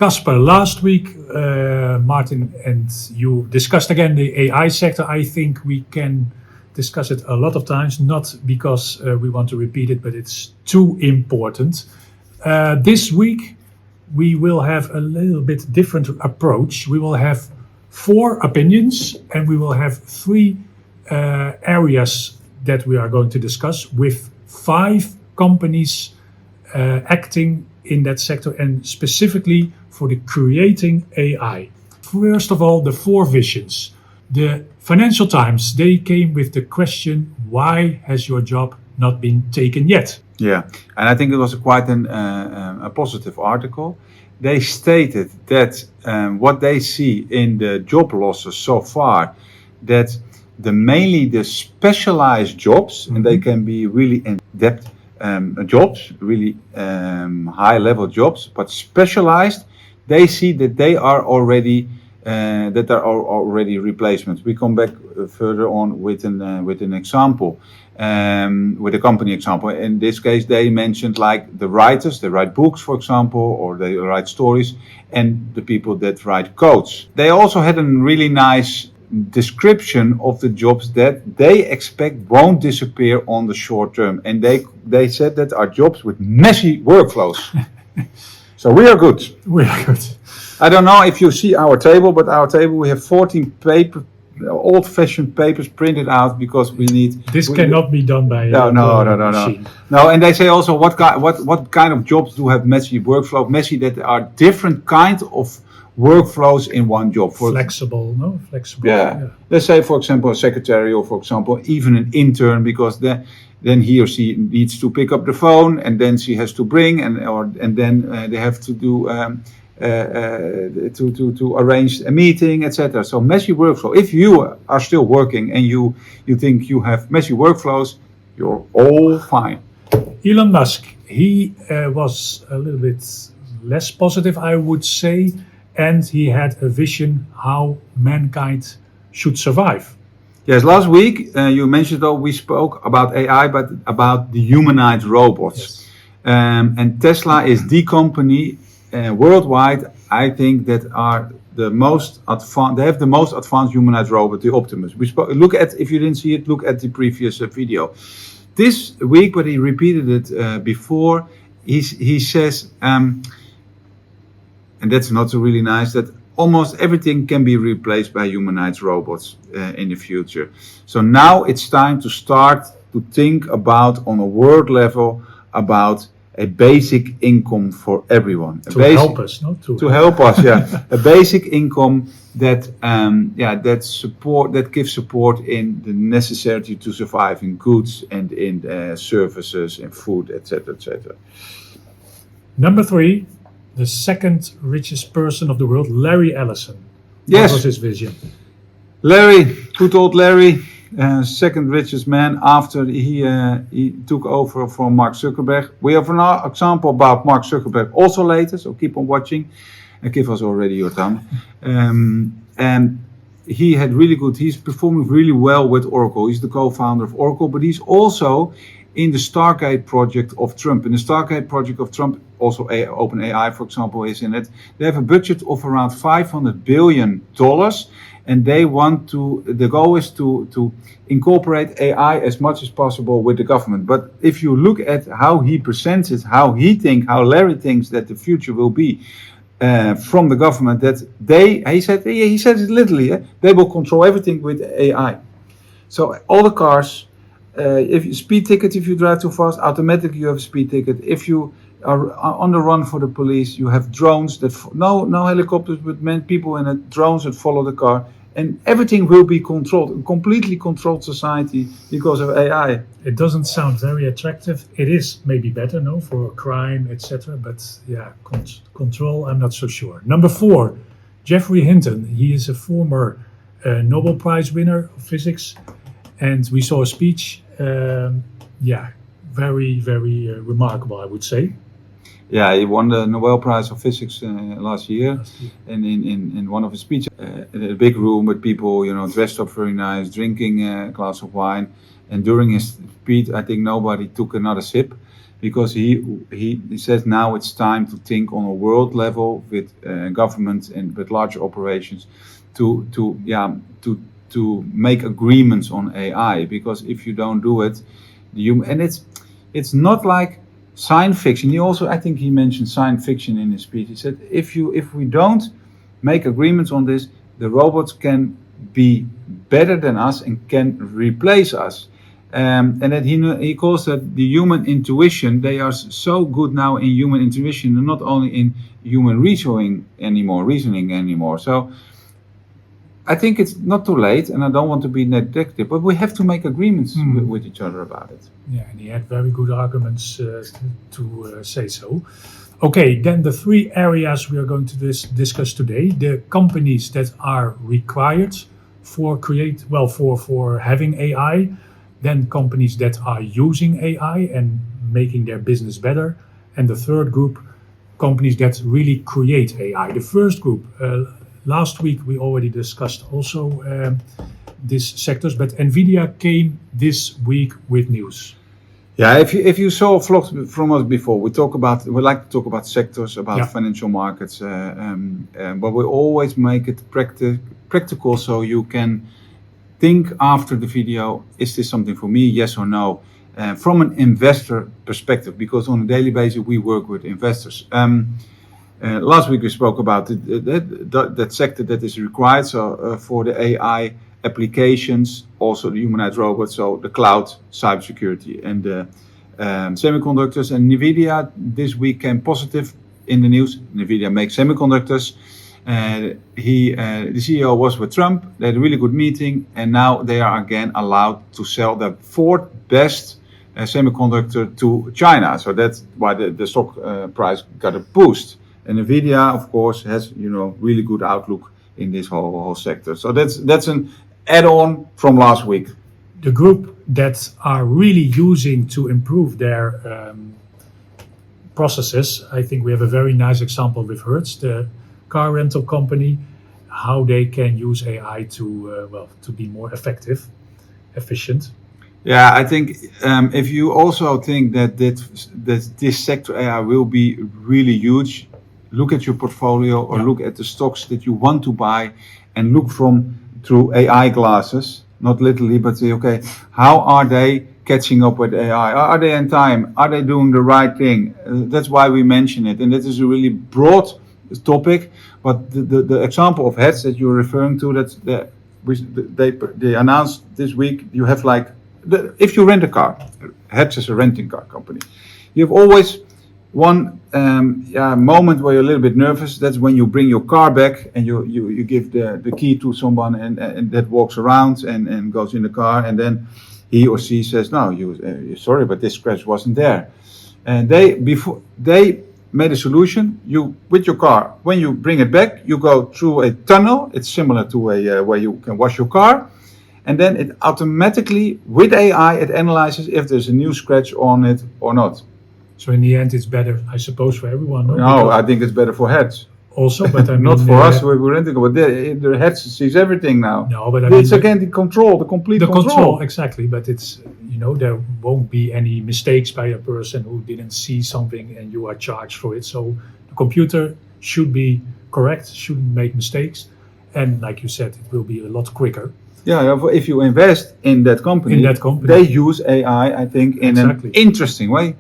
Casper, last week, Martin and you discussed again the AI sector. I think we can discuss it a lot of times, not because we want to repeat it, but it's too important. This week, we will have a little bit different approach. We will have 4 opinions and we will have 3 areas that we are going to discuss with 5 companies acting in that sector and specifically for the creating AI. First of all, the 4 visions. The Financial Times, they came with the question, why has your job not been taken yet? Yeah, and I think it was quite a positive article. They stated that what they see in the job losses so far, that mainly the specialized jobs, and they can be really in-depth jobs, really high-level jobs, but specialized, they see that they are already replacements. We come back further on with an example, with a company example. In this case, they mentioned like the writers, they write books, for example, or they write stories, and the people that write codes. They also had a really nice description of the jobs that they expect won't disappear on the short term, and they said that are jobs with messy workflows. So we are good. We are good. I don't know if you see our table, but our table we have 14 old-fashioned papers printed out because we need. This cannot be done by no. machine. No, and they say also what kind of jobs do have messy workflow? Messy, that are different kind of workflows in one job. Flexible. Yeah. Let's say, for example, a secretary, or for example, even an intern, because then he or she needs to pick up the phone, and then she has to bring, and then they have to do to arrange a meeting, etc. So messy workflow. If you are still working and you think you have messy workflows, you're all fine. Elon Musk, he was a little bit less positive, I would say, and he had a vision how mankind should survive. Yes, last week you mentioned though we spoke about AI, but about the humanoid robots. Yes. And Tesla is the company worldwide, I think, that are the most advanced. They have the most advanced humanoid robot, the Optimus. Look at, if you didn't see it, look at the previous video. This week, but he repeated it before. He says, and that's not so really nice, that almost everything can be replaced by humanoid robots in the future. So now it's time to start to think about, on a world level, about a basic income for everyone. To help us, no? To help us, yeah. A basic income that gives support in the necessity to survive in goods and in services and food, etc., etc. Number 3, the second richest person of the world, Larry Ellison. Yes. What was his vision? Larry, good old Larry, second richest man after he took over from Mark Zuckerberg. We have an example about Mark Zuckerberg also later, so keep on watching and give us already your time. And he had he's performing really well with Oracle. He's the co-founder of Oracle, but he's also in the Stargate project of Trump. In the Stargate project of Trump, also OpenAI, for example, is in it. They have a budget of around $500 billion, and the goal is to incorporate AI as much as possible with the government. But if you look at how he presents it, how Larry thinks that the future will be from the government, that he said it literally, they will control everything with AI. So all the cars, if you speed ticket, if you drive too fast, automatically you have a speed ticket. If you are on the run for the police, you have drones that no helicopters, but people in it, drones that follow the car, and everything will be controlled, a completely controlled society because of AI. It doesn't sound very attractive. It is maybe better, no, for crime, etc. But yeah, control, I'm not so sure. Number 4, Geoffrey Hinton. He is a former Nobel Prize winner of physics, and we saw a speech. Very, very remarkable, I would say. Yeah, he won the Nobel Prize of Physics last year, and in one of his speeches, in a big room with people, dressed up very nice, drinking a glass of wine, and during his speech, I think nobody took another sip. because he says now it's time to think on a world level with governments and with larger operations to make agreements on AI, because if you don't do it, and it's not like science fiction. I think he mentioned science fiction in his speech. He said if we don't make agreements on this, the robots can be better than us and can replace us. And that he calls that the human intuition. They are so good now in human intuition, and not only in human reasoning anymore. So I think it's not too late, and I don't want to be negative, but we have to make agreements with each other about it. Yeah, and he had very good arguments to say so. Okay, then the three areas we are going to discuss today: the companies that are required for having AI, then companies that are using AI and making their business better, and the third group, companies that really create AI. The first group, last week we already discussed also these sectors, but Nvidia came this week with news. Yeah, if you saw vlogs from us before, we like to talk about sectors, about financial markets, but we always make it practical, so you can think after the video, is this something for me, yes or no, from an investor perspective, because on a daily basis we work with investors. Last week we spoke about that sector that is required, for the AI applications, also the humanoid robots, so the cloud, cybersecurity, and the semiconductors. And Nvidia this week came positive in the news. Nvidia makes semiconductors. The CEO was with Trump. They had a really good meeting, and now they are again allowed to sell the fourth best semiconductor to China. So that's why the stock price got a boost. And Nvidia, of course, has really good outlook in this whole sector. So that's an add-on from last week. The group that are really using to improve their processes, I think we have a very nice example with Hertz, the car rental company, how they can use AI to be more efficient. Yeah, I think if you also think that this sector AI will be really huge, look at your portfolio or look at the stocks that you want to buy and look through AI glasses, not literally, but say, okay, how are they catching up with AI? Are they in time? Are they doing the right thing? That's why we mention it. And that is a really broad topic, but the example of Hertz that you're referring to, they announced this week, you have if you rent a car, Hertz is a renting car company, you have always one moment where you're a little bit nervous. That's when you bring your car back and you give the key to someone and that walks around and goes in the car, and then he or she says, no, you're sorry, but this scratch wasn't there. And they made a solution. With your car, when you bring it back, you go through a tunnel. It's similar to where you can wash your car, and then it automatically, with AI, it analyzes if there's a new scratch on it or not. So in the end, it's better, I suppose, for everyone. No, I think it's better for Hertz. Also, but I mean, not for us. We're renting, but the Hertz sees everything now. No, but it's again the complete control. Exactly, but it's there won't be any mistakes by a person who didn't see something, and you are charged for it. So the computer should be correct, shouldn't make mistakes, and like you said, it will be a lot quicker. Yeah, if you invest in that company, they use AI, I think, in an interesting way.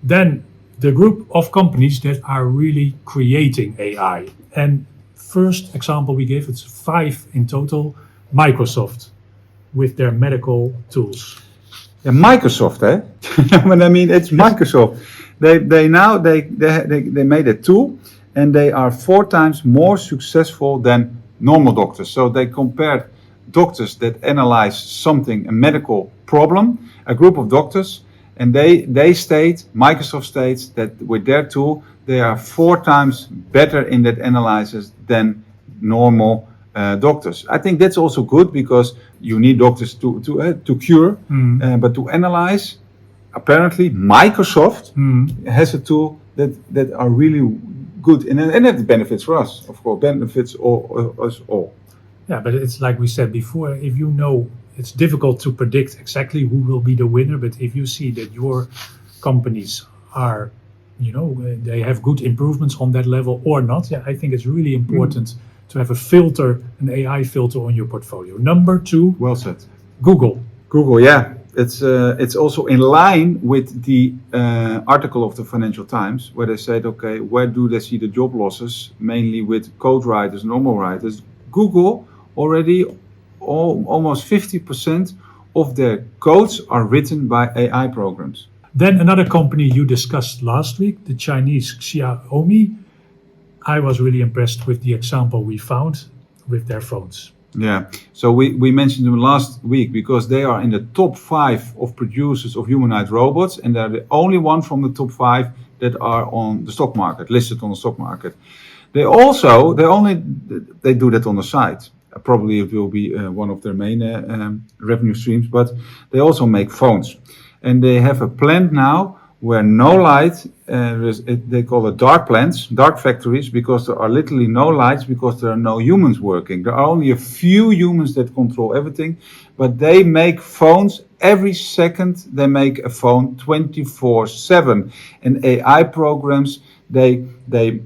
Then the group of companies that are really creating AI. And first example we gave, it's 5 in total, Microsoft with their medical tools. Yeah, Microsoft, eh? I mean, it's Microsoft. They made a tool, and they are 4 times more successful than normal doctors. So they compared doctors that analyze something, a medical problem, a group of doctors, and Microsoft states that with their tool, they are 4 times better in that analysis than normal doctors. I think that's also good, because you need doctors to cure, but to analyze, apparently Microsoft has a tool that are really good, and it benefits for us, of course, benefits us all. Yeah, but it's like we said before, if you know it's difficult to predict exactly who will be the winner. But if you see that your companies are, they have good improvements on that level or not, I think it's really important to have a filter, an AI filter on your portfolio. Number 2, Well said. Google. Google, yeah. It's also in line with the article of the Financial Times where they said, okay, where do they see the job losses? Mainly with code writers, normal writers. Google already almost 50% of their codes are written by AI programs. Then another company you discussed last week, the Chinese Xiaomi. I was really impressed with the example we found with their phones. Yeah, so we mentioned them last week because they are in the top 5 of producers of humanoid robots, and they're the only one from the top 5 that are on the stock market, listed on the stock market. They do that on the side. Probably it will be one of their main revenue streams, but they also make phones. And they have a plant now where no light, they call it dark plants, dark factories, because there are literally no lights, because there are no humans working. There are only a few humans that control everything, but they make phones every second. They make a phone 24/7, and AI programs, they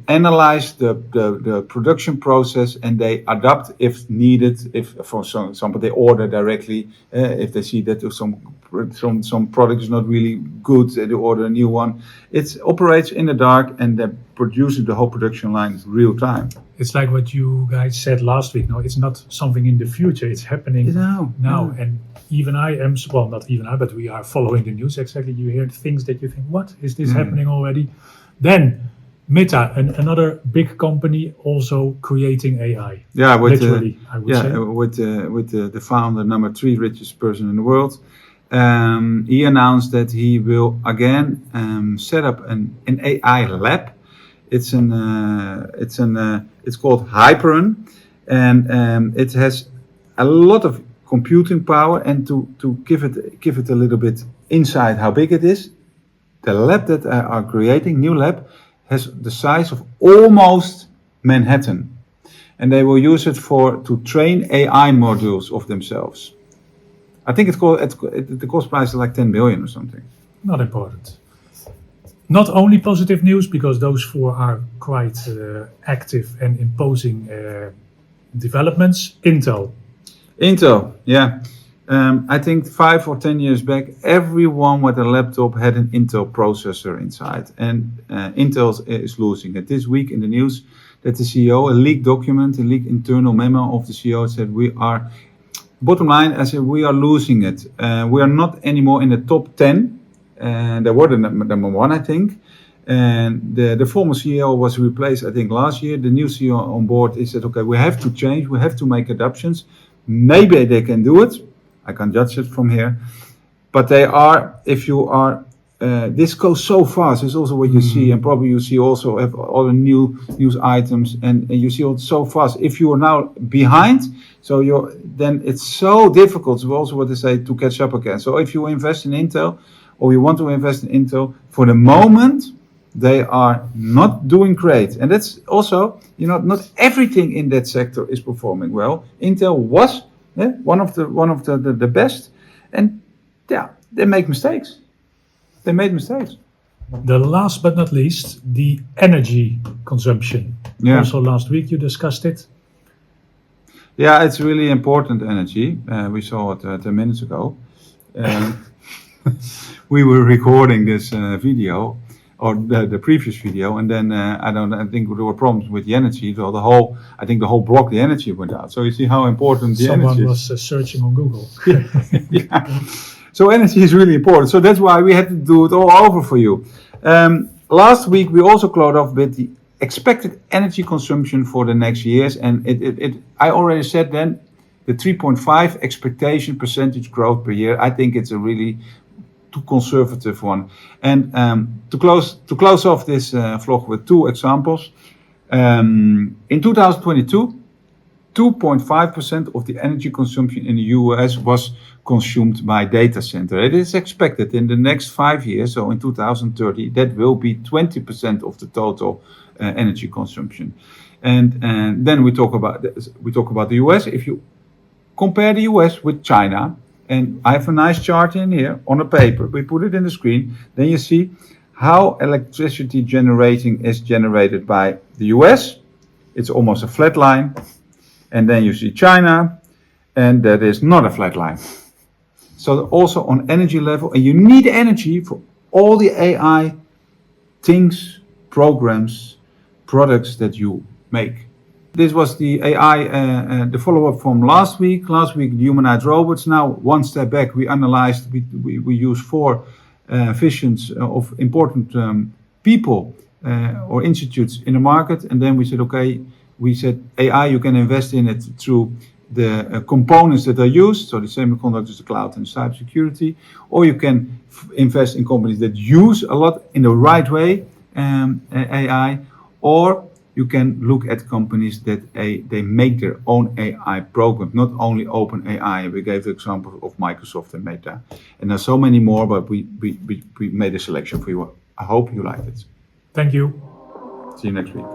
analyze the production process and they adapt if needed. If, for example, they order directly, if they see that some product is not really good, they order a new one. It operates in the dark and they're producing the whole production line in real time. It's like what you guys said last week. No, it's not something in the future. It's happening now. Yeah. And even I am, well, not even I, but we are following the news. Exactly. You hear things that you think, what is this happening already? Then Meta, another big company, also creating AI. Yeah, literally, I would say. With the founder, number 3 richest person in the world. He announced that he will again set up an AI lab. It's called Hyperion, and it has a lot of computing power. And to give it a little bit insight how big it is, the lab that I are creating, new lab, has the size of almost Manhattan, and they will use it to train AI modules of themselves. I think the cost price is like 10 billion or something. Not important. Not only positive news, because those 4 are quite active and imposing developments. Intel, yeah. I think 5 or 10 years back, everyone with a laptop had an Intel processor inside, and Intel is losing it. This week in the news that the CEO, a leaked internal memo of the CEO said, bottom line, I said, we are losing it. We are not anymore in the top 10. And they were the number 1, I think. And the former CEO was replaced, I think, last year. The new CEO on board, he said, okay, we have to change. We have to make adaptations. Maybe they can do it. I can't judge it from here. But they are, if you are, this goes so fast. It's also what you see, and probably you see also have other new news items, and you see it so fast. If you are now behind, then it's so difficult, so also what they say, to catch up again. So if you invest in Intel, or you want to invest in Intel, for the moment, they are not doing great. And that's also, not everything in that sector is performing well. Intel was one of the best, and they make mistakes. They made mistakes. The last but not least, the energy consumption. Yeah. Also last week you discussed it. Yeah, it's really important, energy. We saw it 10 minutes ago. We were recording this video, or the previous video, and then I think there were problems with the energy. So the whole block, the energy went out. So you see how important the energy is. Someone was searching on Google. Yeah. So energy is really important. So that's why we had to do it all over for you. Last week we also closed off with the expected energy consumption for the next years, and I already said then the 3.5 expectation percentage growth per year. I think it's a really too conservative one. And to close off this vlog with 2 examples. In 2022, 2.5% of the energy consumption in the US was consumed by data center. It is expected in the next 5 years, so in 2030, that will be 20% of the total energy consumption. And then we talk about the US. If you compare the US with China, and I have a nice chart in here on a paper. We put it in the screen. Then you see how electricity generating is generated by the US. It's almost a flat line. And then you see China, and that is not a flat line. So also on energy level, and you need energy for all the AI things, programs, products that you make. This was the AI, the follow-up from last week. Last week, the humanoid robots. Now, one step back, we analyzed, we used 4 visions of important people or institutes in the market. And then we said, okay, we said AI, you can invest in it through the components that are used, so the semiconductors, the cloud, and cybersecurity, or you can invest in companies that use a lot in the right way AI, or you can look at companies that they make their own AI program, not only open AI. We gave the example of Microsoft and Meta, and there's so many more, but we made a selection for you. I hope you liked it. Thank you. See you next week.